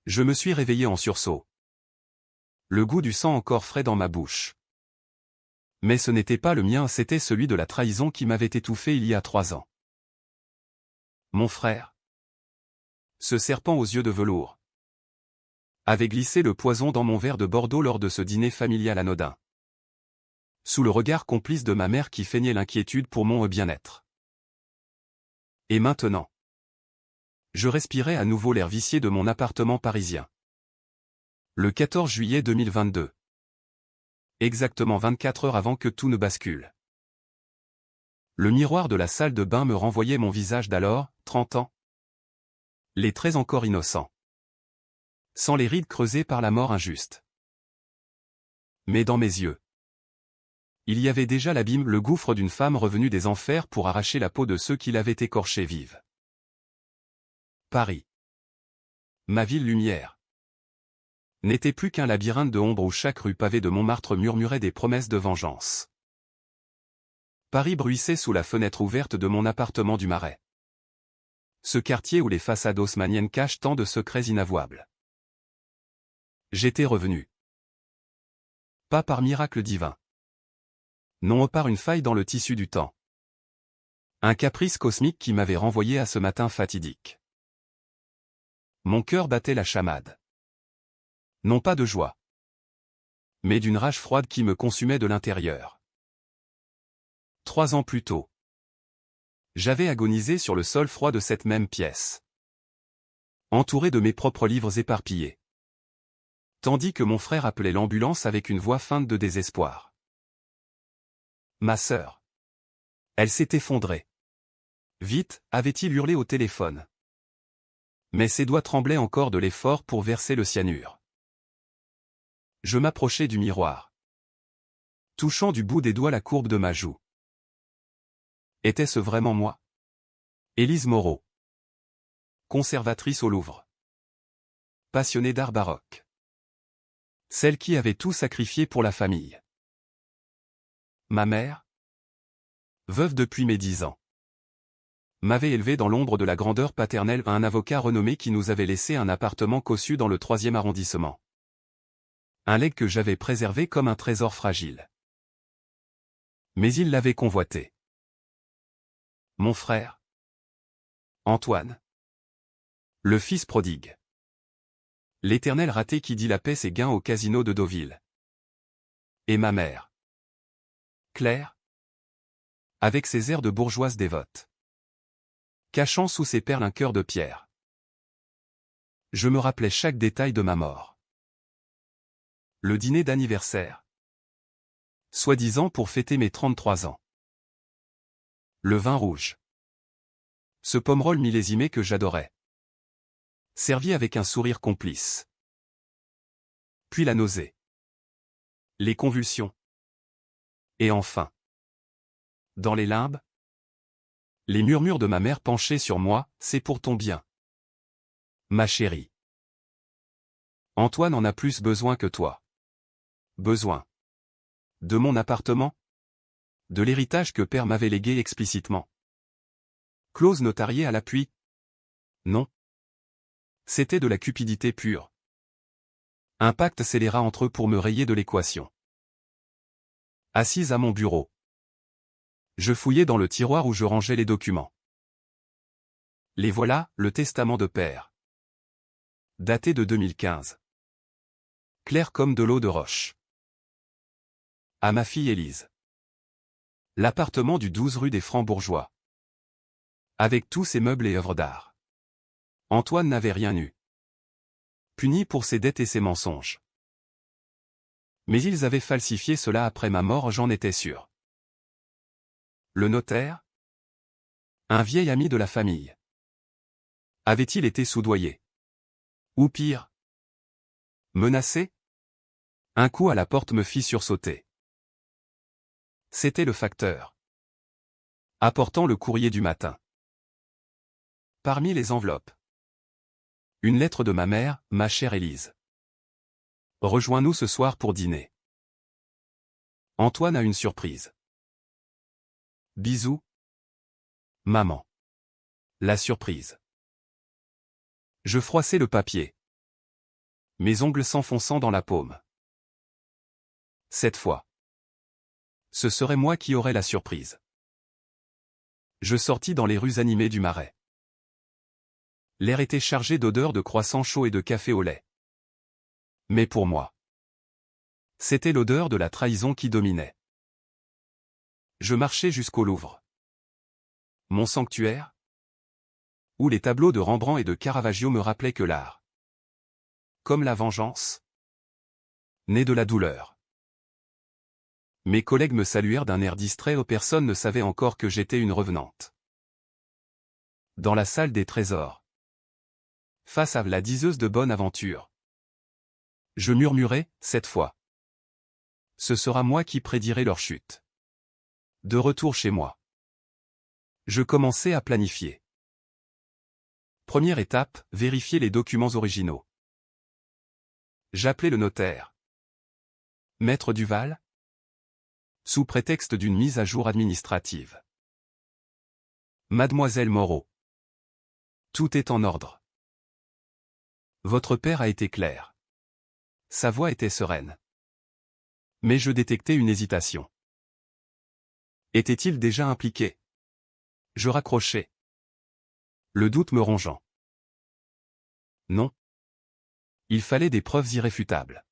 Je me suis réveillé en sursaut. Le goût du sang encore frais dans ma bouche. Mais ce n'était pas le mien, c'était celui de la trahison qui m'avait étouffé il y a 3 ans. Mon frère. Ce serpent aux yeux de velours avait glissé le poison dans mon verre de Bordeaux lors de ce dîner familial anodin. Sous le regard complice de ma mère qui feignait l'inquiétude pour mon bien-être. Et maintenant, je respirais à nouveau l'air vicié de mon appartement parisien. Le 14 juillet 2022. Exactement 24 heures avant que tout ne bascule. Le miroir de la salle de bain me renvoyait mon visage d'alors, 30 ans. Les traits encore innocents. Sans les rides creusées par la mort injuste. Mais dans mes yeux, il y avait déjà l'abîme, le gouffre d'une femme revenue des enfers pour arracher la peau de ceux qui l'avaient écorchée vive. Paris. Ma ville lumière. N'était plus qu'un labyrinthe de ombre où chaque rue pavée de Montmartre murmurait des promesses de vengeance. Paris bruissait sous la fenêtre ouverte de mon appartement du Marais. Ce quartier où les façades haussmanniennes cachent tant de secrets inavouables. J'étais revenu. Pas par miracle divin. Non, par une faille dans le tissu du temps. Un caprice cosmique qui m'avait renvoyé à ce matin fatidique. Mon cœur battait la chamade. Non pas de joie, mais d'une rage froide qui me consumait de l'intérieur. 3 ans plus tôt, j'avais agonisé sur le sol froid de cette même pièce. Entouré de mes propres livres éparpillés. Tandis que mon frère appelait l'ambulance avec une voix feinte de désespoir. Ma sœur. Elle s'est effondrée. Vite, avait-il hurlé au téléphone. Mais ses doigts tremblaient encore de l'effort pour verser le cyanure. Je m'approchai du miroir. Touchant du bout des doigts la courbe de ma joue. Était-ce vraiment moi? Élise Moreau. Conservatrice au Louvre. Passionnée d'art baroque. Celle qui avait tout sacrifié pour la famille. Ma mère, veuve depuis mes 10 ans, m'avait élevé dans l'ombre de la grandeur paternelle à un avocat renommé qui nous avait laissé un appartement cossu dans le 3e arrondissement. Un legs que j'avais préservé comme un trésor fragile. Mais il l'avait convoité. Mon frère, Antoine. Le fils prodigue. L'éternel raté qui dit la paix ses gains au casino de Deauville. Et ma mère. Claire. Avec ses airs de bourgeoise dévote. Cachant sous ses perles un cœur de pierre. Je me rappelais chaque détail de ma mort. Le dîner d'anniversaire. Soi-disant pour fêter mes 33 ans. Le vin rouge. Ce pomerol millésimé que j'adorais. Servi avec un sourire complice. Puis la nausée. Les convulsions. Et enfin. Dans les limbes. Les murmures de ma mère penchée sur moi, c'est pour ton bien. Ma chérie. Antoine en a plus besoin que toi. Besoin. De mon appartement? De l'héritage que père m'avait légué explicitement. Clause notariée à l'appui? Non. C'était de la cupidité pure. Un pacte scélérat entre eux pour me rayer de l'équation. Assise à mon bureau. Je fouillais dans le tiroir où je rangeais les documents. Les voilà, le testament de père. Daté de 2015. Clair comme de l'eau de roche. À ma fille Élise. L'appartement du 12 rue des Francs-Bourgeois. Avec tous ses meubles et œuvres d'art. Antoine n'avait rien eu. Puni pour ses dettes et ses mensonges. Mais ils avaient falsifié cela après ma mort, j'en étais sûr. Le notaire? Un vieil ami de la famille. Avait-il été soudoyé? Ou pire? Menacé? Un coup à la porte me fit sursauter. C'était le facteur. Apportant le courrier du matin. Parmi les enveloppes. Une lettre de ma mère, ma chère Élise. Rejoins-nous ce soir pour dîner. Antoine a une surprise. Bisous. Maman. La surprise. Je froissai le papier. mes ongles s'enfonçant dans la paume. Cette fois, ce serait moi qui aurais la surprise. Je sortis dans les rues animées du Marais. L'air était chargé d'odeurs de croissants chauds et de café au lait. Mais pour moi, c'était l'odeur de la trahison qui dominait. Je marchais jusqu'au Louvre. Mon sanctuaire, où les tableaux de Rembrandt et de Caravaggio me rappelaient que l'art, comme la vengeance, naît de la douleur. Mes collègues me saluèrent d'un air distrait où personne ne savait encore que j'étais une revenante. Dans la salle des trésors, face à la diseuse de bonne aventure, je murmurai, cette fois. Ce sera moi qui prédirai leur chute. De retour chez moi, je commençai à planifier. Première étape, vérifier les documents originaux. J'appelai le notaire. Maître Duval, sous prétexte d'une mise à jour administrative. Mademoiselle Moreau. Tout est en ordre. Votre père a été clair. Sa voix était sereine. Mais je détectais une hésitation. Était-il déjà impliqué? Je raccrochai. Le doute me rongeant. Non. Il fallait des preuves irréfutables.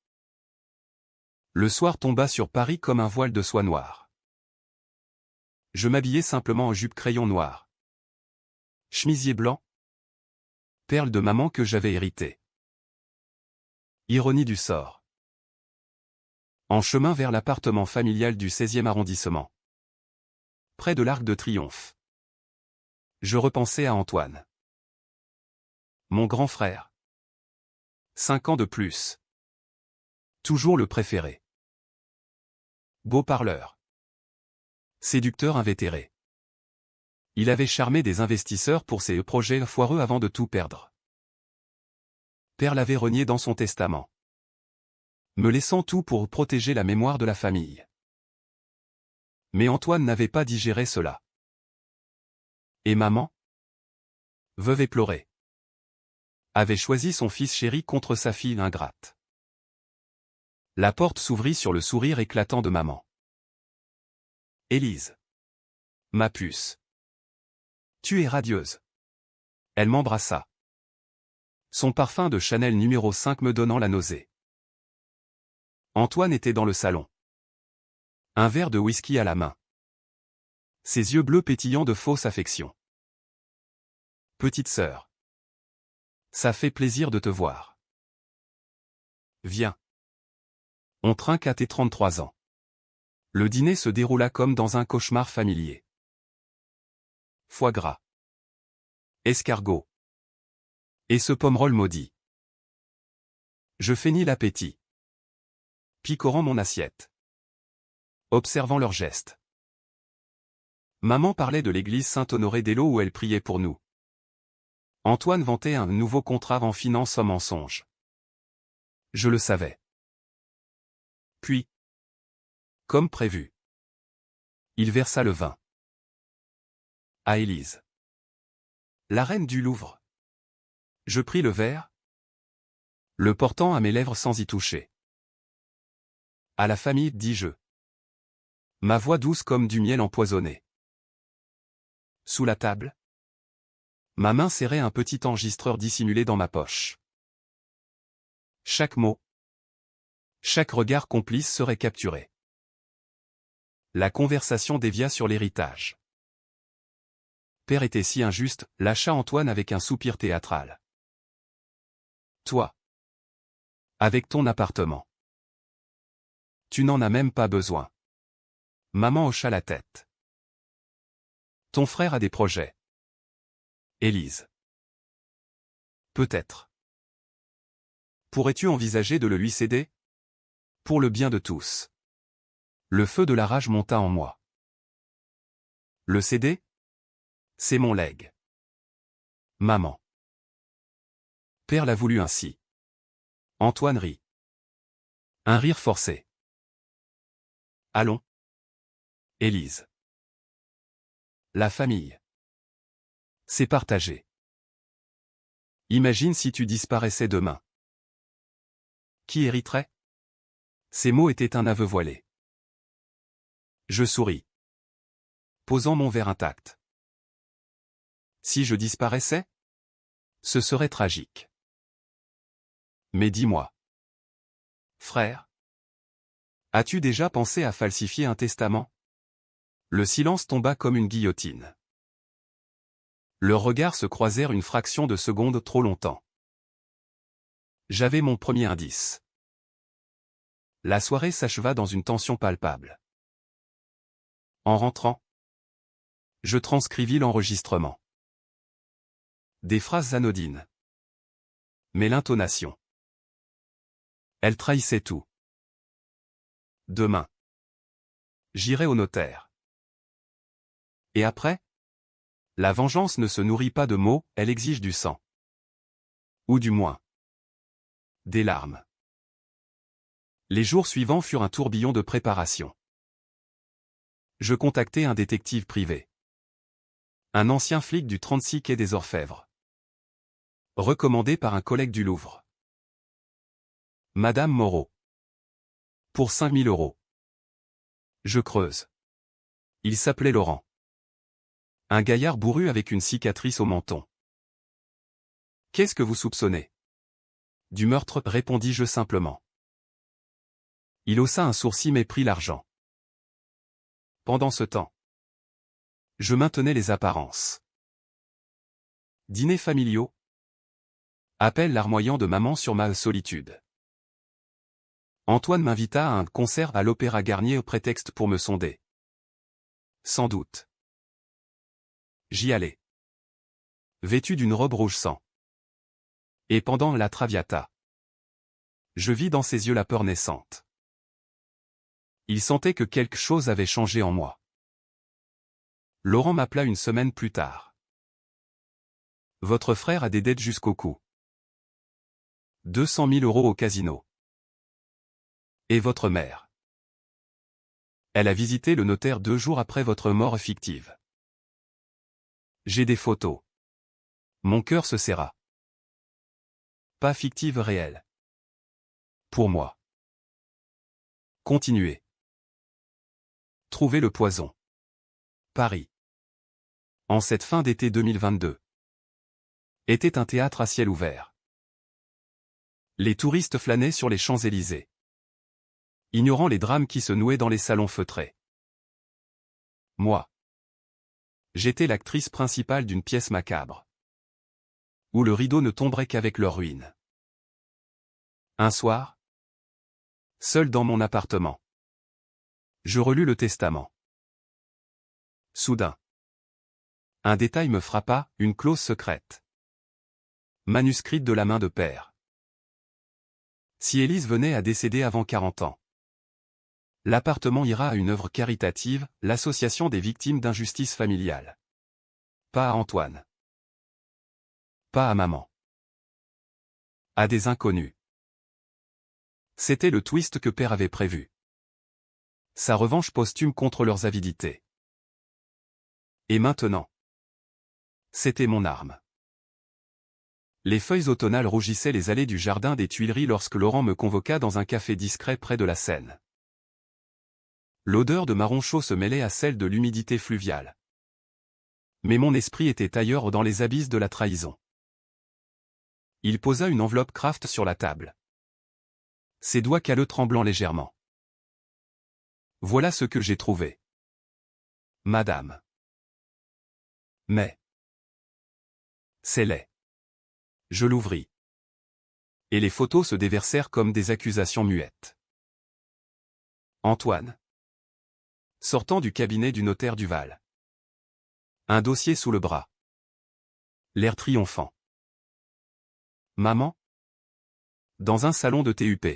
Le soir tomba sur Paris comme un voile de soie noire. Je m'habillai simplement en jupe crayon noir. Chemisier blanc. Perle de maman que j'avais héritée. Ironie du sort. En chemin vers l'appartement familial du 16e arrondissement. Près de l'Arc de Triomphe. Je repensais à Antoine. Mon grand frère. 5 ans de plus. Toujours le préféré. Beau parleur. Séducteur invétéré. Il avait charmé des investisseurs pour ses projets foireux avant de tout perdre. Père l'avait renié dans son testament, me laissant tout pour protéger la mémoire de la famille. Mais Antoine n'avait pas digéré cela. Et maman, veuve éplorée, avait choisi son fils chéri contre sa fille ingrate. La porte s'ouvrit sur le sourire éclatant de maman. Élise. Ma puce. Tu es radieuse. Elle m'embrassa. Son parfum de Chanel numéro 5 me donnant la nausée. Antoine était dans le salon. Un verre de whisky à la main. Ses yeux bleus pétillants de fausse affection. Petite sœur. Ça fait plaisir de te voir. Viens. On trinque à tes 33 ans. Le dîner se déroula comme dans un cauchemar familier. Foie gras. Escargot. Et ce pomerol maudit. Je feignis l'appétit. Picorant mon assiette. Observant leurs gestes. Maman parlait de l'église Saint-Honoré d'Eylau où elle priait pour nous. Antoine vantait un nouveau contrat en finance en mensonge. Je le savais. Puis, comme prévu, il versa le vin. À Élise. La reine du Louvre. Je pris le verre, le portant à mes lèvres sans y toucher. À la famille, dis-je. Ma voix douce comme du miel empoisonné. Sous la table, ma main serrait un petit enregistreur dissimulé dans ma poche. Chaque mot, chaque regard complice serait capturé. La conversation dévia sur l'héritage. Père était si injuste, lâcha Antoine avec un soupir théâtral. Toi. Avec ton appartement. Tu n'en as même pas besoin. Maman hocha la tête. Ton frère a des projets. Élise. Peut-être. Pourrais-tu envisager de le lui céder? Pour le bien de tous. Le feu de la rage monta en moi. Le céder? C'est mon legs. Maman. Père l'a voulu ainsi. Antoine rit. Un rire forcé. Allons. Élise. La famille. C'est partagé. Imagine si tu disparaissais demain. Qui hériterait? Ces mots étaient un aveu voilé. Je souris, posant mon verre intact. Si je disparaissais? Ce serait tragique. Mais dis-moi. Frère, as-tu déjà pensé à falsifier un testament? Le silence tomba comme une guillotine. Leurs regards se croisèrent une fraction de seconde trop longtemps. J'avais mon premier indice. La soirée s'acheva dans une tension palpable. En rentrant, je transcrivis l'enregistrement. Des phrases anodines. Mais l'intonation. Elle trahissait tout. Demain. J'irai au notaire. Et après? La vengeance ne se nourrit pas de mots, elle exige du sang. Ou du moins, des larmes. Les jours suivants furent un tourbillon de préparation. Je contactai un détective privé. Un ancien flic du 36 quai des Orfèvres. Recommandé par un collègue du Louvre. Madame Moreau. Pour 5 000 €. Je creuse. Il s'appelait Laurent. Un gaillard bourru avec une cicatrice au menton. Qu'est-ce que vous soupçonnez? Du meurtre, répondis-je simplement. Il haussa un sourcil mais prit l'argent. Pendant ce temps, je maintenais les apparences. Dîners familiaux. Appel larmoyant de maman sur ma solitude. Antoine m'invita à un concert à l'Opéra Garnier au prétexte pour me sonder. Sans doute. J'y allai. Vêtu d'une robe rouge sang. Et pendant la Traviata, je vis dans ses yeux la peur naissante. Il sentait que quelque chose avait changé en moi. Laurent m'appela une semaine plus tard. Votre frère a des dettes jusqu'au cou. 200 000 € au casino. Et votre mère? Elle a visité le notaire 2 jours après votre mort fictive. J'ai des photos. Mon cœur se serra. Pas fictive, réelle. Pour moi. Continuez. Trouvez le poison. Paris. En cette fin d'été 2022. Était un théâtre à ciel ouvert. Les touristes flânaient sur les Champs-Élysées, ignorant les drames qui se nouaient dans les salons feutrés. Moi. J'étais l'actrice principale d'une pièce macabre, où le rideau ne tomberait qu'avec leur ruine. Un soir, seul dans mon appartement, je relus le testament. Soudain, un détail me frappa, une clause secrète. Manuscrite de la main de père. Si Élise venait à décéder avant 40 ans, l'appartement ira à une œuvre caritative, l'association des victimes d'injustice familiale. Pas à Antoine. Pas à maman. À des inconnus. C'était le twist que père avait prévu. Sa revanche posthume contre leurs avidités. Et maintenant, c'était mon arme. Les feuilles automnales rougissaient les allées du jardin des Tuileries lorsque Laurent me convoqua dans un café discret près de la Seine. L'odeur de marron chaud se mêlait à celle de l'humidité fluviale. Mais mon esprit était ailleurs dans les abysses de la trahison. Il posa une enveloppe Kraft sur la table. Ses doigts calleux tremblant légèrement. Voilà ce que j'ai trouvé. Madame. Mais. C'est laid. Je l'ouvris. Et les photos se déversèrent comme des accusations muettes. Antoine. Sortant du cabinet du notaire Duval. Un dossier sous le bras. L'air triomphant. Maman. Dans un salon de TUP.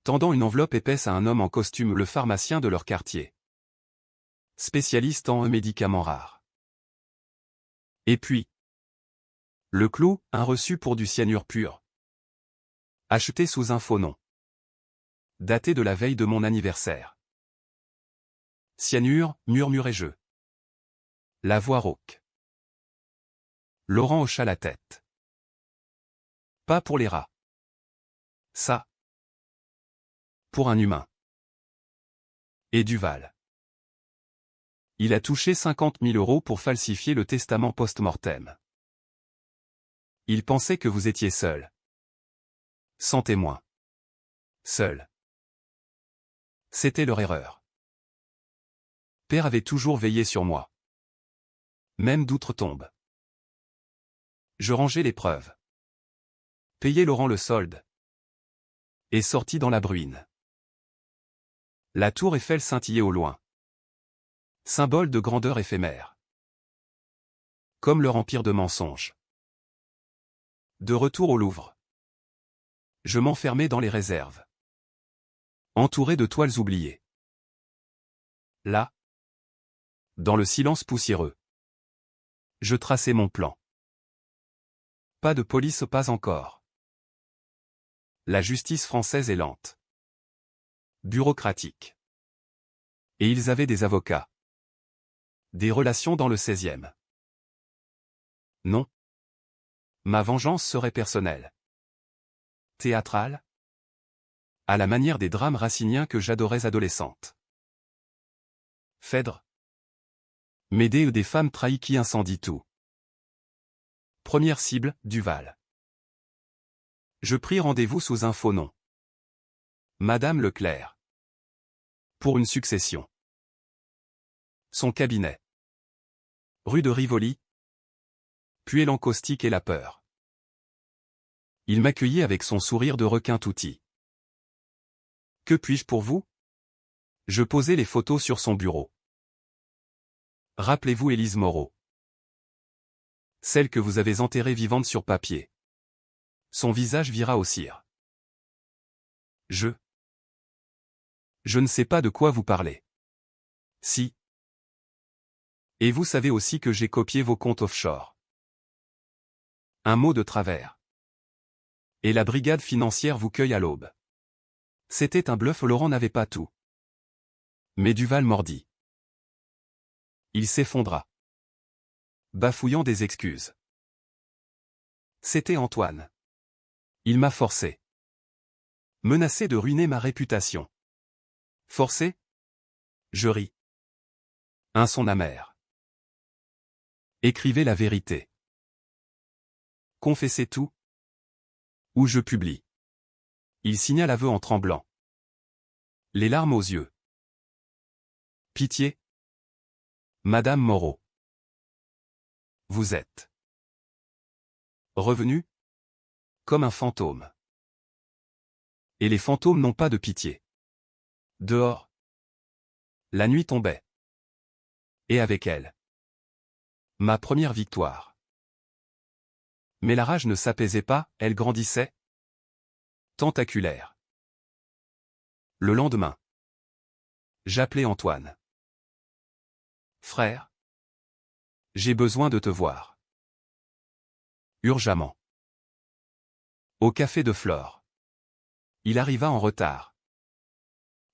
Tendant une enveloppe épaisse à un homme en costume, le pharmacien de leur quartier. Spécialiste en médicaments rares. Et puis. Le clou, un reçu pour du cyanure pur. Acheté sous un faux nom. Daté de la veille de mon anniversaire. Cyanure, murmurai-je. La voix rauque. Laurent hocha la tête. Pas pour les rats. Ça. Pour un humain. Et Duval. Il a touché 50 000 € pour falsifier le testament post-mortem. Il pensait que vous étiez seul. Sans témoin. Seul. C'était leur erreur. Père avait toujours veillé sur moi. Même d'outre-tombe. Je rangeais les preuves. Payais Laurent le solde. Et sortis dans la bruine. La tour Eiffel scintillait au loin. Symbole de grandeur éphémère. Comme leur empire de mensonges. De retour au Louvre. Je m'enfermais dans les réserves. Entouré de toiles oubliées. Là. Dans le silence poussiéreux. Je traçais mon plan. Pas de police, pas encore. La justice française est lente. Bureaucratique. Et ils avaient des avocats. Des relations dans le 16e. Non. Ma vengeance serait personnelle. Théâtrale. À la manière des drames raciniens que j'adorais adolescente. Phèdre. M'aider des femmes trahies qui incendient tout. Première cible, Duval. Je pris rendez-vous sous un faux nom. Madame Leclerc. Pour une succession. Son cabinet. Rue de Rivoli. Puis l'encaustique et la peur. Il m'accueillit avec son sourire de requin touti. Que puis-je pour vous? Je posai les photos sur son bureau. Rappelez-vous Élise Moreau. Celle que vous avez enterrée vivante sur papier. Son visage vira au cire. Je ne sais pas de quoi vous parlez. Si. Et vous savez aussi que j'ai copié vos comptes offshore. Un mot de travers. Et la brigade financière vous cueille à l'aube. C'était un bluff, Laurent n'avait pas tout. Mais Duval mordit. Il s'effondra. Bafouillant des excuses. C'était Antoine. Il m'a forcé. Menacé de ruiner ma réputation. Forcé? Je ris. Un son amer. Écrivez la vérité. Confessez tout. Ou je publie. Il signa l'aveu en tremblant. Les larmes aux yeux. Pitié. Madame Moreau. Vous êtes revenu comme un fantôme. Et les fantômes n'ont pas de pitié. Dehors. La nuit tombait. Et avec elle. Ma première victoire. Mais la rage ne s'apaisait pas, elle grandissait. Tentaculaire. Le lendemain. J'appelai Antoine. Frère. J'ai besoin de te voir. Urgemment. Au café de Flore. Il arriva en retard.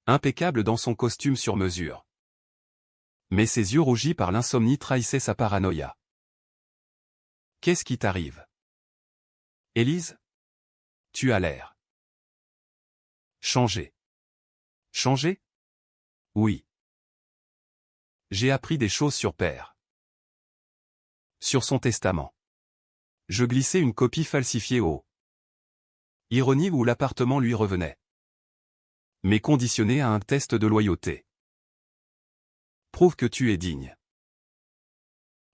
Impeccable dans son costume sur mesure. Mais ses yeux rougis par l'insomnie trahissaient sa paranoïa. Qu'est-ce qui t'arrive? Élise? Tu as l'air. Changé. Changé? Oui. J'ai appris des choses sur Père. Sur son testament. Je glissai une copie falsifiée au ironie où l'appartement lui revenait. Mais conditionné à un test de loyauté. Prouve que tu es digne.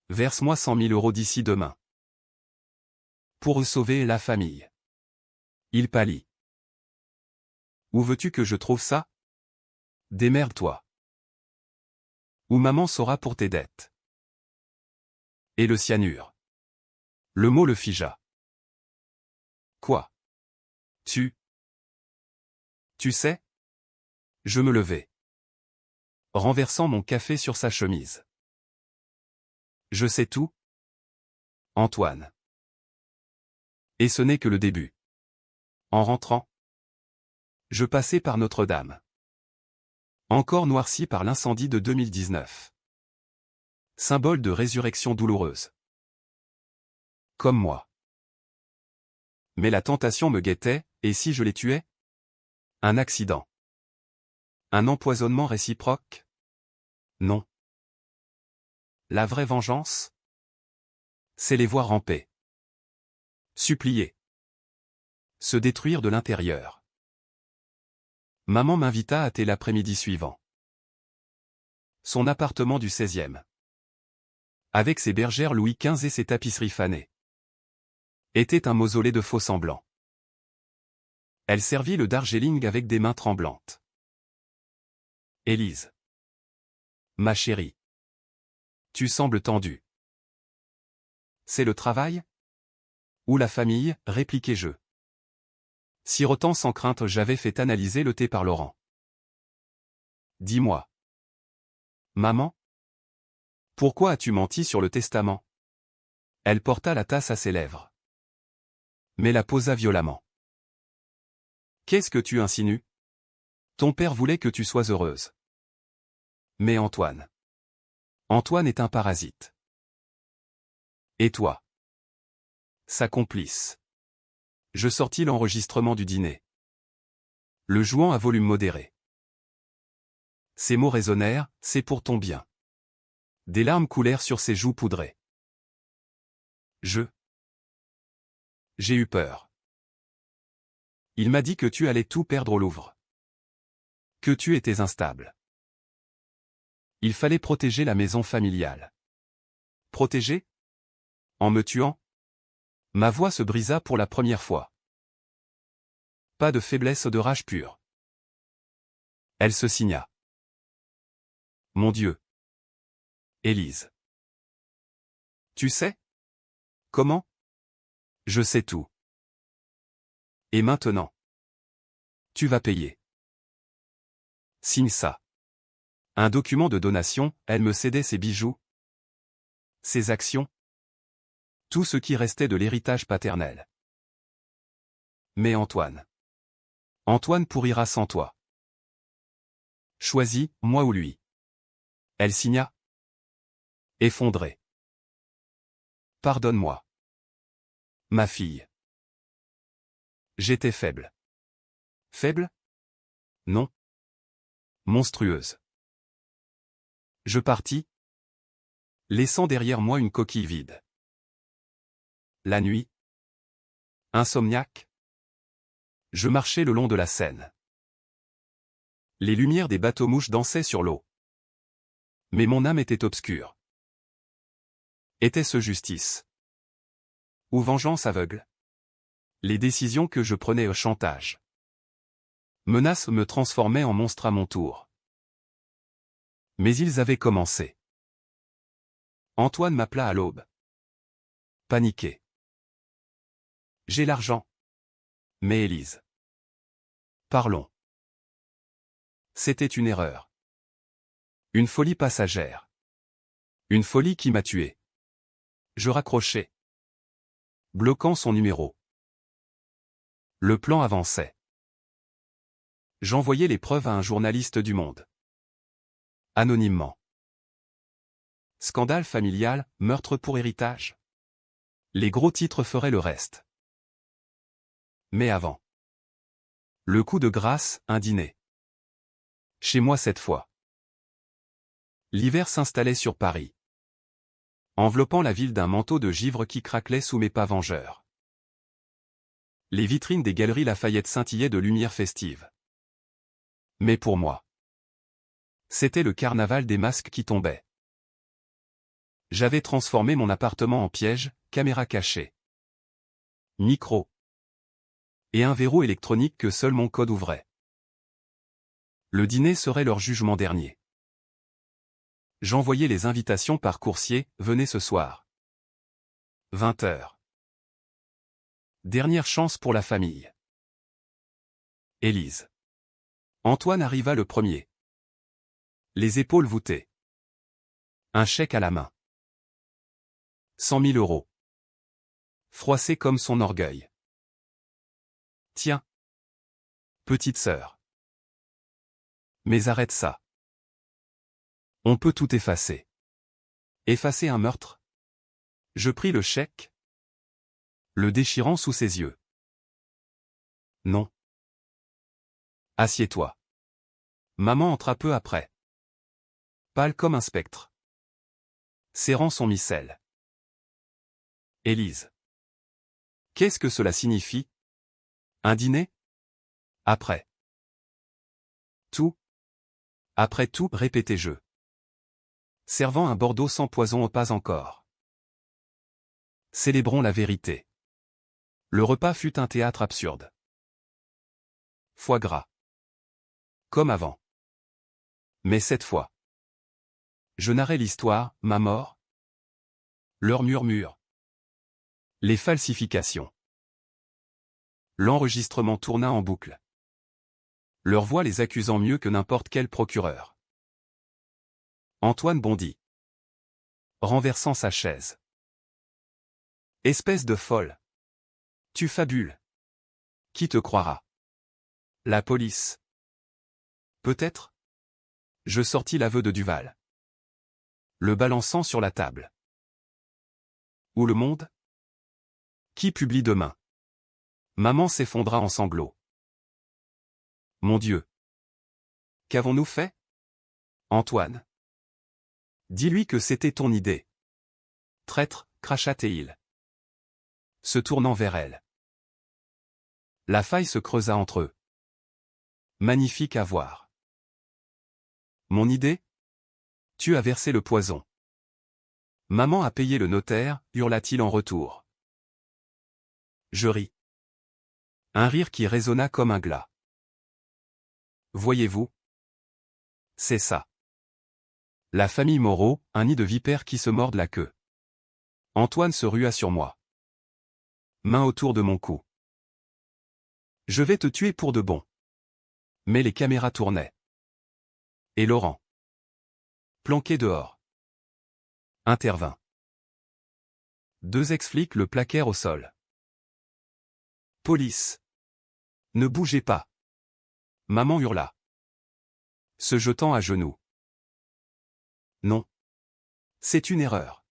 Verse-moi 100 000 € d'ici demain. Pour sauver la famille. Il pâlit. Où veux-tu que je trouve ça? Démerde-toi. Ou maman saura pour tes dettes. Et le cyanure. Le mot le figea. Quoi? Tu sais? Je me levai. Renversant mon café sur sa chemise. Je sais tout? Antoine. Et ce n'est que le début. En rentrant, je passai par Notre-Dame. Encore noirci par l'incendie de 2019. Symbole de résurrection douloureuse. Comme moi. Mais la tentation me guettait, Et si je les tuais? Un accident. Un empoisonnement réciproque? Non. La vraie vengeance? C'est les voir ramper. Supplier. Se détruire de l'intérieur. Maman m'invita à thé l'après-midi suivant. Son appartement du 16e. Avec ses bergères Louis XV et ses tapisseries fanées. Était un mausolée de faux semblants. Elle servit le Darjeeling avec des mains tremblantes. Élise. Ma chérie. Tu sembles tendue. C'est le travail? Ou la famille, répliquai-je. Sirotant sans crainte, j'avais fait analyser le thé par Laurent. Dis-moi. Maman? Pourquoi as-tu menti sur le testament? Elle porta la tasse à ses lèvres. Mais la posa violemment. Qu'est-ce que tu insinues? Ton père voulait que tu sois heureuse. Mais Antoine. Antoine est un parasite. Et toi? Sa complice. Je sortis l'enregistrement du dîner. Le jouant à volume modéré. Ces mots résonnèrent, c'est pour ton bien. Des larmes coulèrent sur ses joues poudrées. J'ai eu peur. Il m'a dit que tu allais tout perdre au Louvre. Que tu étais instable. Il fallait protéger la maison familiale. Protéger? En me tuant? Ma voix se brisa pour la première fois. Pas de faiblesse, de rage pure. Elle se signa. Mon Dieu. Élise. Tu sais? Comment? Je sais tout. Et maintenant? Tu vas payer. Signe ça. Un document de donation, elle me cédait ses bijoux. Ses actions. Tout ce qui restait de l'héritage paternel. Mais Antoine. Antoine pourrira sans toi. Choisis, moi ou lui. Elle signa. Effondrée. Pardonne-moi. Ma fille. J'étais faible. Faible? Non. Monstrueuse. Je partis, laissant derrière moi une coquille vide. La nuit. Insomniaque. Je marchais le long de la Seine. Les lumières des bateaux-mouches dansaient sur l'eau. Mais mon âme était obscure. Était-ce justice? Ou vengeance aveugle? Les décisions que je prenais au chantage. Menaces me transformaient en monstre à mon tour. Mais ils avaient commencé. Antoine m'appela à l'aube. Paniqué. J'ai l'argent. Mais Élise. Parlons. C'était une erreur. Une folie passagère. Une folie qui m'a tué. Je raccrochai. Bloquant son numéro. Le plan avançait. J'envoyais les preuves à un journaliste du Monde. Anonymement. Scandale familial, meurtre pour héritage. Les gros titres feraient le reste. Mais avant. Le coup de grâce, un dîner. Chez moi cette fois. L'hiver s'installait sur Paris. Enveloppant la ville d'un manteau de givre qui craquelait sous mes pas vengeurs. Les vitrines des galeries Lafayette scintillaient de lumière festive. Mais pour moi. C'était le carnaval des masques qui tombaient. J'avais transformé mon appartement en piège, caméra cachée. Micro. Et un verrou électronique que seul mon code ouvrait. Le dîner serait leur jugement dernier. J'envoyais les invitations par coursier, venez ce soir. 20h. Dernière chance pour la famille. Élise. Antoine arriva le premier. Les épaules voûtées. Un chèque à la main. 100 000 €. Froissé comme son orgueil. Tiens. Petite sœur. Mais arrête ça. On peut tout effacer. Effacer un meurtre? Je pris le chèque, le déchirant sous ses yeux. Non. Assieds-toi. Maman entra peu après. Pâle comme un spectre. Serrant son missel. Élise. Qu'est-ce que cela signifie? Un dîner? Après. Tout. Après tout, répétai-je. Servant un Bordeaux sans poison au pas encore. Célébrons la vérité. Le repas fut un théâtre absurde. Foie gras. Comme avant. Mais cette fois. Je narrais l'histoire, ma mort. Leur murmure. Les falsifications. L'enregistrement tourna en boucle. Leur voix les accusant mieux que n'importe quel procureur. Antoine bondit. Renversant sa chaise. Espèce de folle. Tu fabules. Qui te croira? La police. Peut-être? Je sortis l'aveu de Duval. Le balançant sur la table. Ou le monde? Qui publie demain? Maman s'effondra en sanglots. Mon Dieu! Qu'avons-nous fait? Antoine. Dis-lui que c'était ton idée. Traître, cracha Théil. Se tournant vers elle. La faille se creusa entre eux. Magnifique à voir. Mon idée? Tu as versé le poison. Maman a payé le notaire, hurla-t-il en retour. Je ris. Un rire qui résonna comme un glas. Voyez-vous? C'est ça. La famille Moreau, un nid de vipères qui se mordent la queue. Antoine se rua sur moi. Main autour de mon cou. Je vais te tuer pour de bon. Mais les caméras tournaient. Et Laurent, planqué dehors, intervint. Deux ex-flics le plaquèrent au sol. Police. Ne bougez pas. Maman hurla. Se jetant à genoux. Non. C'est une erreur.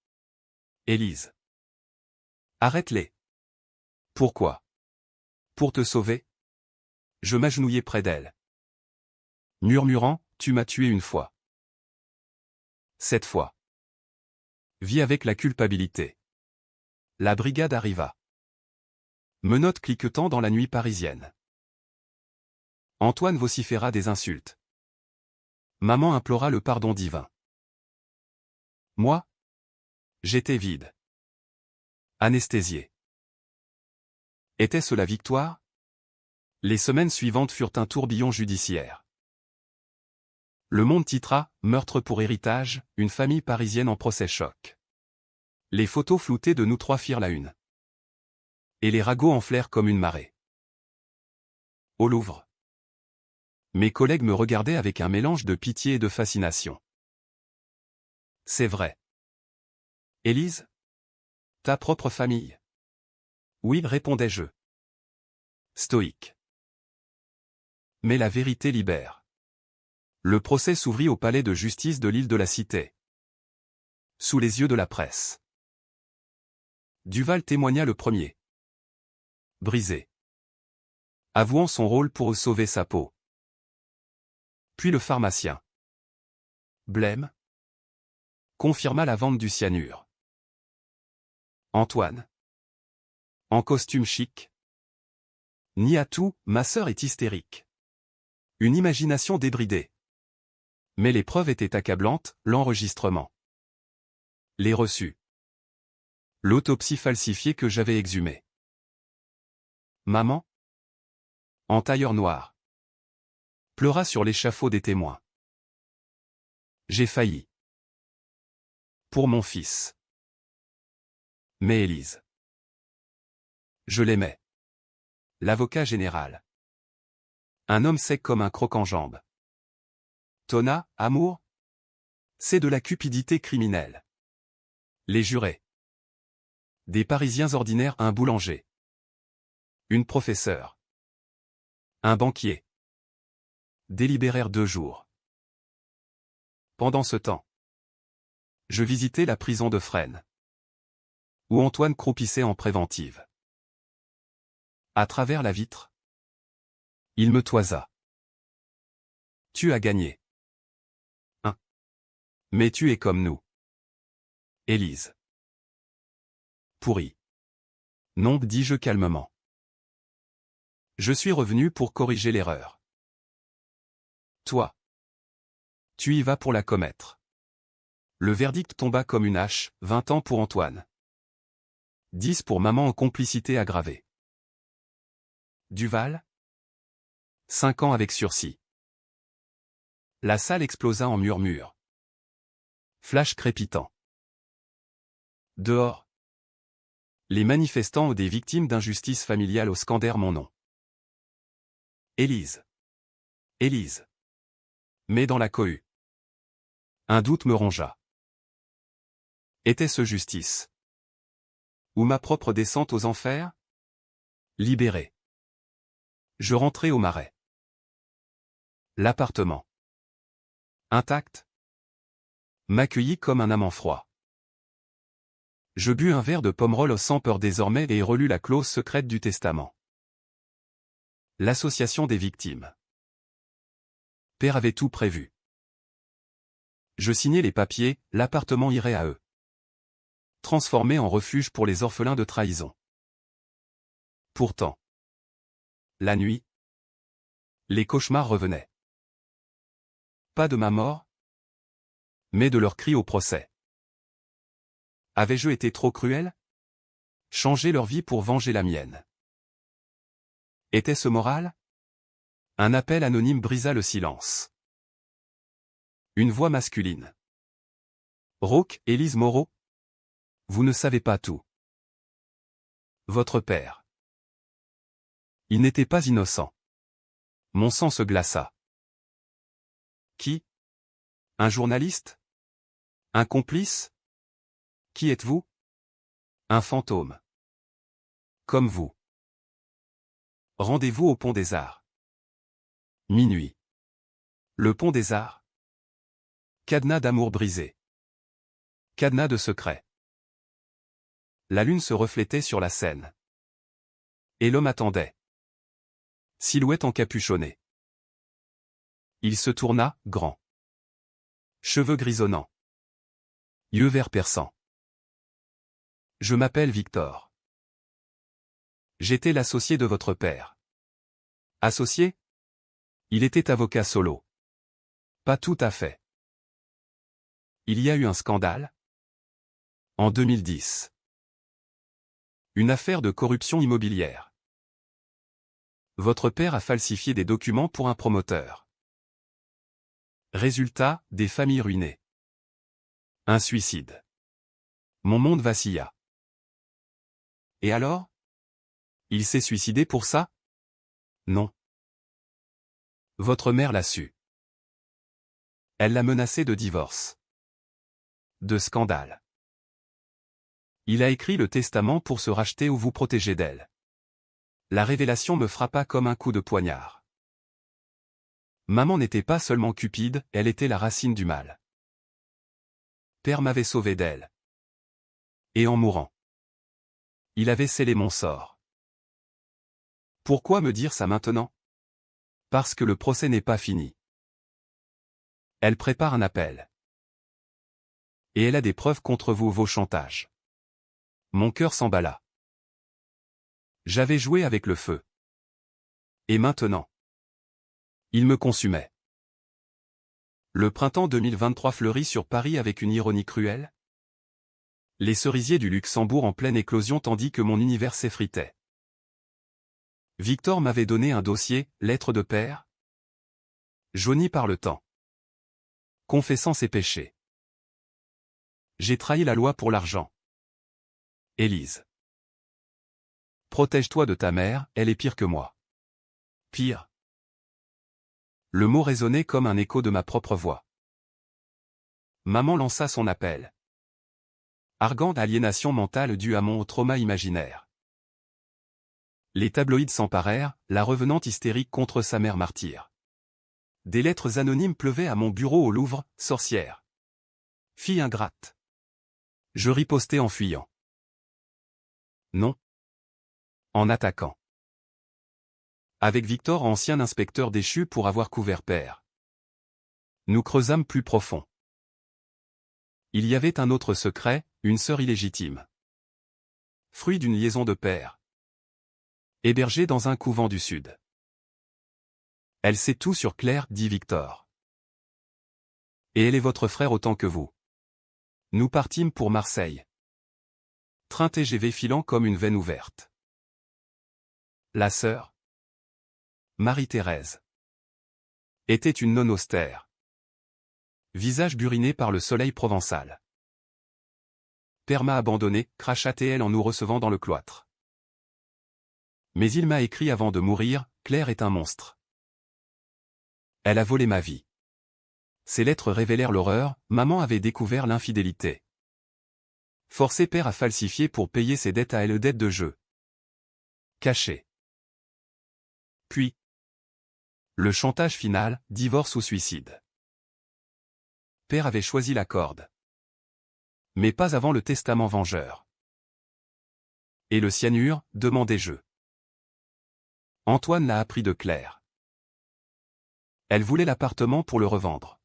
Élise. Arrête-les. Pourquoi? Pour te sauver? Je m'agenouillai près d'elle. Murmurant, tu m'as tué une fois. Cette fois. Vis avec la culpabilité. La brigade arriva. Menottes cliquetant dans la nuit parisienne. Antoine vociféra des insultes. Maman implora le pardon divin. Moi? J'étais vide. Anesthésié. Était-ce la victoire? Les semaines suivantes furent un tourbillon judiciaire. Le Monde titra « Meurtre pour héritage, une famille parisienne en procès-choc ». Les photos floutées de nous trois firent la une. Et les ragots enflèrent comme une marée. Au Louvre. Mes collègues me regardaient avec un mélange de pitié et de fascination. C'est vrai. Élise? Ta propre famille? Oui, répondais-je. Stoïque. Mais la vérité libère. Le procès s'ouvrit au palais de justice de l'île de la Cité. Sous les yeux de la presse. Duval témoigna le premier. Brisé. Avouant son rôle pour sauver sa peau. Puis le pharmacien. Blême. Confirma la vente du cyanure. Antoine. En costume chic. Ni à tout, ma sœur est hystérique. Une imagination débridée. Mais les preuves étaient accablantes, l'enregistrement. Les reçus. L'autopsie falsifiée que j'avais exhumée. Maman? En tailleur noir. Pleura sur l'échafaud des témoins. J'ai failli. Pour mon fils. Mais Élise. Je l'aimais. L'avocat général. Un homme sec comme un croc-en-jambe. Tona, amour? C'est de la cupidité criminelle. Les jurés. Des Parisiens ordinaires, un boulanger. Une professeure. Un banquier. Délibérèrent 2 jours. Pendant ce temps, je visitais la prison de Fresnes, où Antoine croupissait en préventive. À travers la vitre, Il me toisa. Tu as gagné. Hein. Mais tu es comme nous. Élise. Pourri. Non, dis-je calmement. Je suis revenu pour corriger l'erreur. Toi. Tu y vas pour la commettre. Le verdict tomba comme une hache, 20 ans pour Antoine. 10 pour maman en complicité aggravée. Duval 5 ans avec sursis. La salle explosa en murmures. Flash crépitant. Dehors. Les manifestants ou des victimes d'injustice familiale scandèrent mon nom. Élise. Élise. Mais dans la cohue. Un doute me rongea. Était-ce justice? Ou ma propre descente aux enfers? Libéré. Je rentrai au Marais. L'appartement. Intact. M'accueillit comme un amant froid. Je bus un verre de Pomerol sans peur désormais et relus la clause secrète du testament. L'association des victimes. Père avait tout prévu. Je signai les papiers, l'appartement irait à eux. Transformé en refuge pour les orphelins de trahison. Pourtant. La nuit. Les cauchemars revenaient. Pas de ma mort, mais de leurs cris au procès. Avais-je été trop cruel? Changer leur vie pour venger la mienne. Était-ce moral? Un appel anonyme brisa le silence. Une voix masculine. Rauque, Élise Moreau. Vous ne savez pas tout. Votre père. Il n'était pas innocent. Mon sang se glaça. Qui? Un journaliste? Un complice? Qui êtes-vous? Un fantôme. Comme vous. Rendez-vous au Pont des Arts. Minuit. Le Pont des Arts. Cadenas d'amour brisé. Cadenas de secret. La lune se reflétait sur la Seine. Et l'homme attendait. Silhouette encapuchonnée. Il se tourna, grand. Cheveux grisonnants. Yeux verts perçants. Je m'appelle Victor. J'étais l'associé de votre père. Associé? Il était avocat solo. Pas tout à fait. Il y a eu un scandale? En 2010. Une affaire de corruption immobilière. Votre père a falsifié des documents pour un promoteur. Résultat, des familles ruinées. Un suicide. Mon monde vacilla. Et alors? Il s'est suicidé pour ça? Non. Votre mère l'a su. Elle l'a menacé de divorce. De scandale. Il a écrit le testament pour se racheter ou vous protéger d'elle. La révélation me frappa comme un coup de poignard. Maman n'était pas seulement cupide, elle était la racine du mal. Père m'avait sauvé d'elle. Et en mourant, il avait scellé mon sort. Pourquoi me dire ça maintenant? Parce que le procès n'est pas fini. Elle prépare un appel. Et elle a des preuves contre vous, vos chantages. Mon cœur s'emballa. J'avais joué avec le feu. Et maintenant? Il me consumait. Le printemps 2023 fleurit sur Paris avec une ironie cruelle. Les cerisiers du Luxembourg en pleine éclosion tandis que mon univers s'effritait. Victor m'avait donné un dossier, lettre de père, jauni par le temps. Confessant ses péchés. J'ai trahi la loi pour l'argent. Élise. Protège-toi de ta mère, elle est pire que moi. Pire. Le mot résonnait comme un écho de ma propre voix. Maman lança son appel. Argante aliénation mentale due à mon trauma imaginaire. Les tabloïds s'emparèrent, la revenante hystérique contre sa mère martyre. Des lettres anonymes pleuvaient à mon bureau au Louvre, sorcière. Fille ingrate. Je ripostai en fuyant. Non. En attaquant. Avec Victor, ancien inspecteur déchu pour avoir couvert père. Nous creusâmes plus profond. Il y avait un autre secret, une sœur illégitime. Fruit d'une liaison de père. Hébergée dans un couvent du Sud. Elle sait tout sur Claire, dit Victor. Et elle est votre frère autant que vous. Nous partîmes pour Marseille. Train TGV filant comme une veine ouverte. La sœur, Marie-Thérèse, était une nonne austère. Visage buriné par le soleil provençal. Père m'a abandonné, cracha-t-elle en nous recevant dans le cloître. Mais il m'a écrit avant de mourir, Claire est un monstre. Elle a volé ma vie. Ces lettres révélèrent l'horreur, maman avait découvert l'infidélité. Forcé père à falsifier pour payer ses dettes à elle, dettes de jeu. Caché. Puis, le chantage final, divorce ou suicide. Père avait choisi la corde. Mais pas avant le testament vengeur. Et le cyanure, demandai-je. Antoine l'a appris de Claire. Elle voulait l'appartement pour le revendre.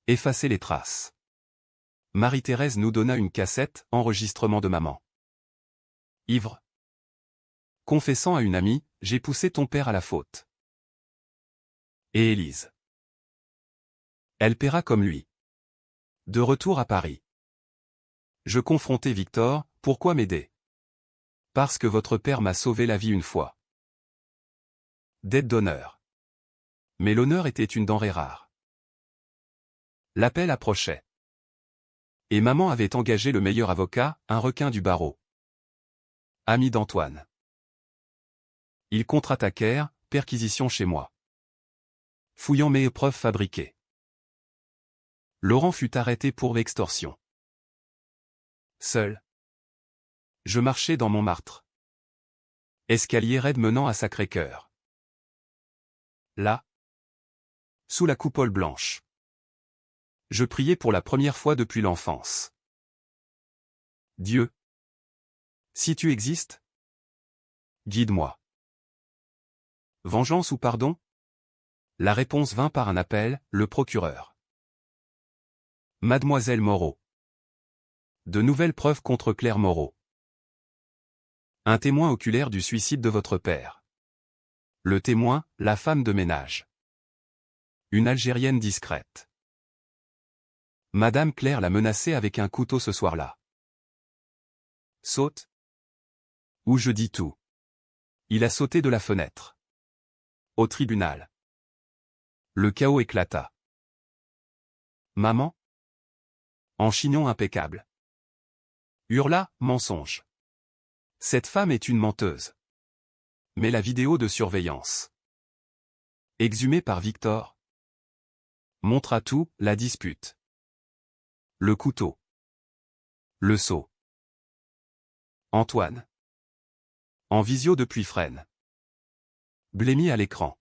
Effacer les traces. Marie-Thérèse nous donna une cassette, enregistrement de maman. Ivre. Confessant à une amie, j'ai poussé ton père à la faute. Et Élise. Elle paiera comme lui. De retour à Paris. Je confrontai Victor, pourquoi m'aider? Parce que votre père m'a sauvé la vie une fois. Dette d'honneur. Mais l'honneur était une denrée rare. L'appel approchait. Et maman avait engagé le meilleur avocat, un requin du barreau. Ami d'Antoine. Ils contre-attaquèrent, perquisition chez moi. Fouillant mes preuves fabriquées. Laurent fut arrêté pour extorsion. Seul. Je marchais dans Montmartre. Escalier raide menant à Sacré-Cœur. Là. Sous la coupole blanche. Je priais pour la première fois depuis l'enfance. Dieu. Si tu existes, guide-moi. Vengeance ou pardon? La réponse vint par un appel, le procureur. Mademoiselle Moreau. De nouvelles preuves contre Claire Moreau. Un témoin oculaire du suicide de votre père. Le témoin, la femme de ménage. Une Algérienne discrète. Madame Claire l'a menacé avec un couteau ce soir-là. Saute. Ou je dis tout. Il a sauté de la fenêtre. Au tribunal. Le chaos éclata. Maman? En chignon impeccable. Hurla, mensonge. Cette femme est une menteuse. Mais la vidéo de surveillance. Exhumée par Victor. Montra tout, la dispute. Le couteau. Le seau. Antoine. En visio depuis Fresnes. Blémi à l'écran.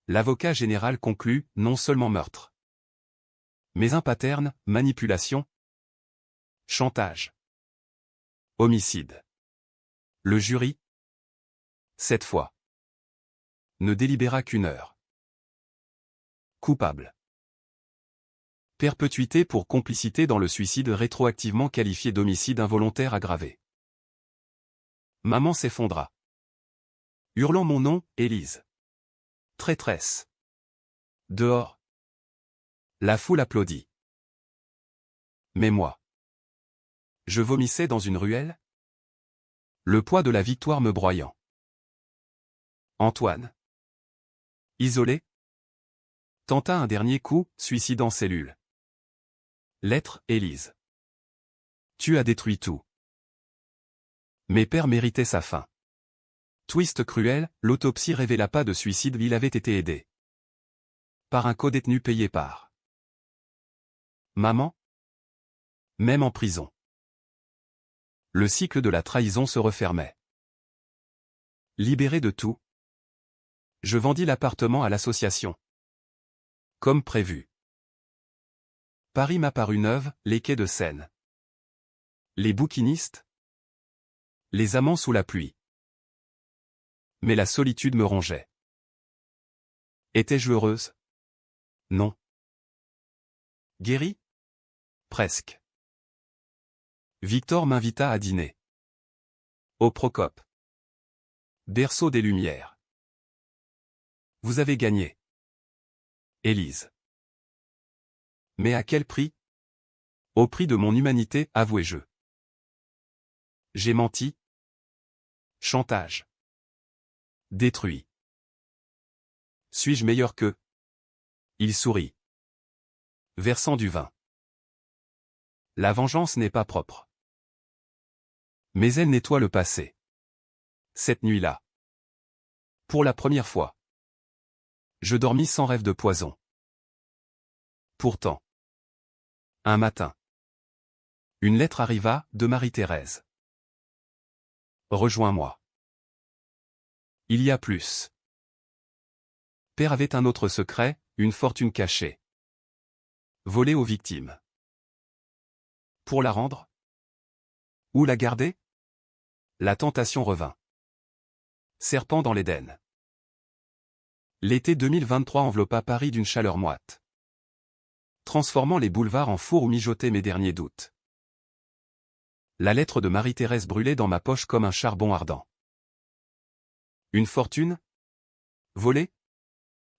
L'avocat général conclut, non seulement meurtre. Mais un pattern, manipulation. Chantage. Homicide. Le jury. Cette fois. Ne délibéra qu'1 heure. Coupable. Perpétuité pour complicité dans le suicide rétroactivement qualifié d'homicide involontaire aggravé. Maman s'effondra. Hurlant mon nom, Élise. Traîtresse. Dehors. La foule applaudit. Mais moi. Je vomissais dans une ruelle? Le poids de la victoire me broyant. Antoine. Isolé. Tenta un dernier coup, suicide en cellule. Lettre, Élise. Tu as détruit tout. Mes pères méritaient sa fin. Twist cruel, l'autopsie révéla pas de suicide, il avait été aidé. Par un codétenu payé par. Maman? Même en prison. Le cycle de la trahison se refermait. Libéré de tout. Je vendis l'appartement à l'association. Comme prévu. Paris m'a paru neuve, les quais de Seine. Les bouquinistes. Les amants sous la pluie. Mais la solitude me rongeait. Étais-je heureuse? Non. Guérie? Presque. Victor m'invita à dîner. Au Procope. Berceau des Lumières. Vous avez gagné. Élise. Mais à quel prix? Au prix de mon humanité, avouai-je. J'ai menti. Chantage. Détruit. Suis-je meilleur qu'eux? Il sourit. Versant du vin. La vengeance n'est pas propre. Mais elle nettoie le passé. Cette nuit-là. Pour la première fois. Je dormis sans rêve de poison. Pourtant. Un matin. Une lettre arriva, de Marie-Thérèse. Rejoins-moi. Il y a plus. Père avait un autre secret, une fortune cachée. Volée aux victimes. Pour la rendre? Ou la garder? La tentation revint. Serpent dans l'Éden. L'été 2023 enveloppa Paris d'une chaleur moite, transformant les boulevards en four où mijotaient mes derniers doutes. La lettre de Marie-Thérèse brûlait dans ma poche comme un charbon ardent. Une fortune? Volée?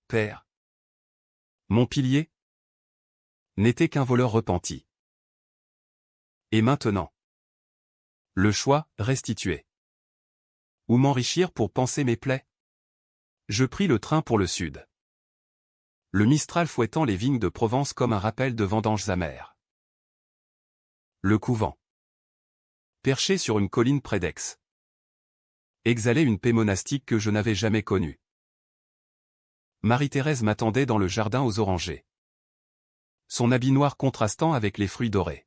Père. Mon pilier? N'était qu'un voleur repenti. Et maintenant? Le choix, restituer. Ou m'enrichir pour panser mes plaies? Je pris le train pour le sud. Le Mistral fouettant les vignes de Provence comme un rappel de vendanges amères. Le couvent. Perché sur une colline près d'Aix. Exhalait une paix monastique que je n'avais jamais connue. Marie-Thérèse m'attendait dans le jardin aux orangers. Son habit noir contrastant avec les fruits dorés.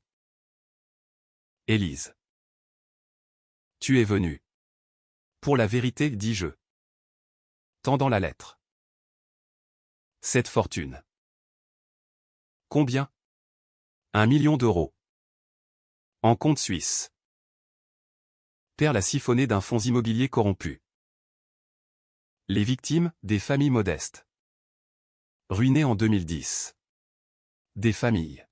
Élise. Tu es venue. Pour la vérité, dis-je. Tendant la lettre. Cette fortune. Combien? 1 million d'euros. En compte suisse. Père l'a siphonné d'un fonds immobilier corrompu. Les victimes, des familles modestes. Ruinées en 2010. Des familles.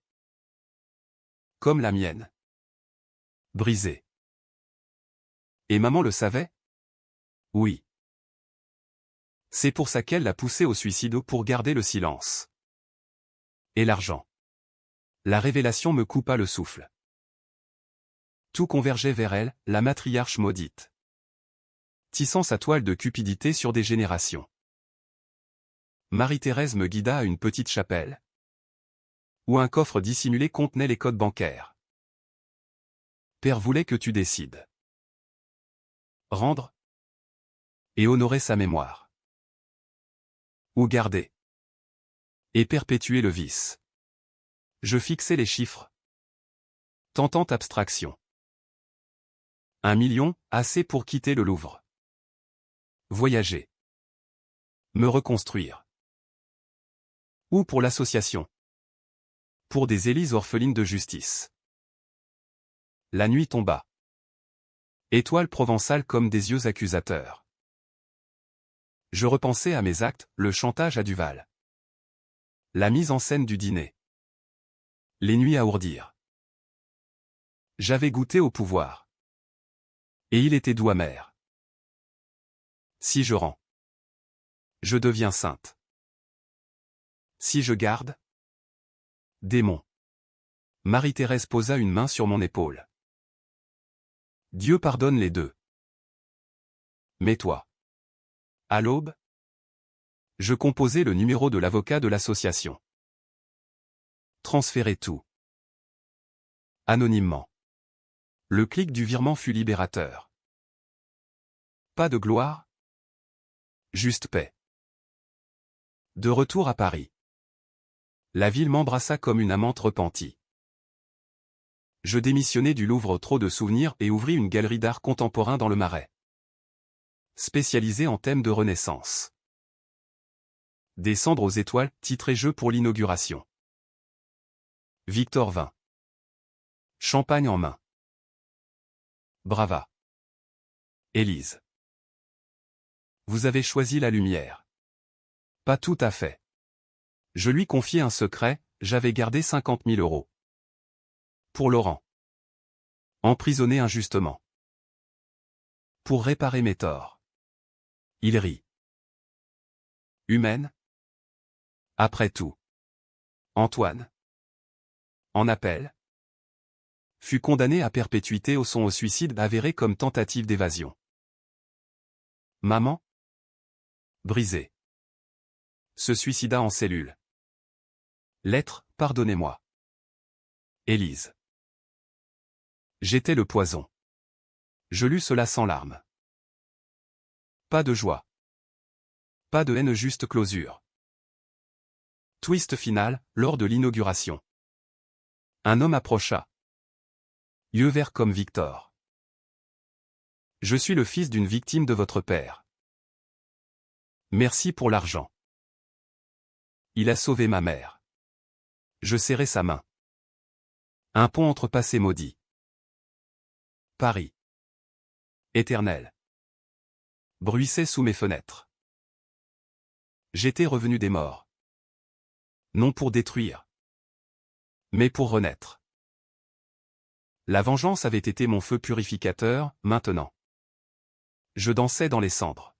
Comme la mienne. Brisées. Et maman le savait? Oui. C'est pour ça qu'elle l'a poussé au suicide pour garder le silence. Et l'argent. La révélation me coupa le souffle. Tout convergeait vers elle, la matriarche maudite. Tissant sa toile de cupidité sur des générations. Marie-Thérèse me guida à une petite chapelle, où un coffre dissimulé contenait les codes bancaires. Père voulait que tu décides. Rendre et honorer sa mémoire. Ou garder et perpétuer le vice. Je fixais les chiffres. Tentant abstraction. 1 million, assez pour quitter le Louvre. Voyager. Me reconstruire. Ou pour l'association. Pour des Élises orphelines de justice. La nuit tomba. Étoiles provençales comme des yeux accusateurs. Je repensais à mes actes, le chantage à Duval. La mise en scène du dîner. Les nuits à ourdir. J'avais goûté au pouvoir. Et il était doux amer. Si je rends, je deviens sainte. Si je garde, démon. Marie-Thérèse posa une main sur mon épaule. Dieu pardonne les deux. Mais toi. À l'aube, je composai le numéro de l'avocat de l'association. Transférer tout. Anonymement. Le clic du virement fut libérateur. Pas de gloire. Juste paix. De retour à Paris. La ville m'embrassa comme une amante repentie. Je démissionnai du Louvre, trop de souvenirs, et ouvris une galerie d'art contemporain dans le Marais. Spécialisée en thèmes de Renaissance. Descendre aux étoiles, titré jeu pour l'inauguration. Victor vint. Champagne en main. Brava. Élise. Vous avez choisi la lumière. Pas tout à fait. Je lui confiai un secret, j'avais gardé 50 000 euros. Pour Laurent. Emprisonné injustement. Pour réparer mes torts. Il rit. Humaine? Après tout. Antoine. En appel. Fut condamné à perpétuité au suicide avéré comme tentative d'évasion. Maman? Brisée. Se suicida en cellule. Lettre, pardonnez-moi. Élise. J'étais le poison. Je lus cela sans larmes. Pas de joie. Pas de haine, juste closure. Twist final, lors de l'inauguration. Un homme approcha. Yeux verts comme Victor. Je suis le fils d'une victime de votre père. Merci pour l'argent. Il a sauvé ma mère. Je serrai sa main. Un pont entre passé maudit. Paris. Éternel. Bruissait sous mes fenêtres. J'étais revenu des morts. Non pour détruire. Mais pour renaître. La vengeance avait été mon feu purificateur, maintenant. Je dansais dans les cendres.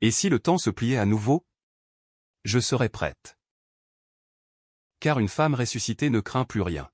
Et si le temps se pliait à nouveau? Je serais prête. Car une femme ressuscitée ne craint plus rien.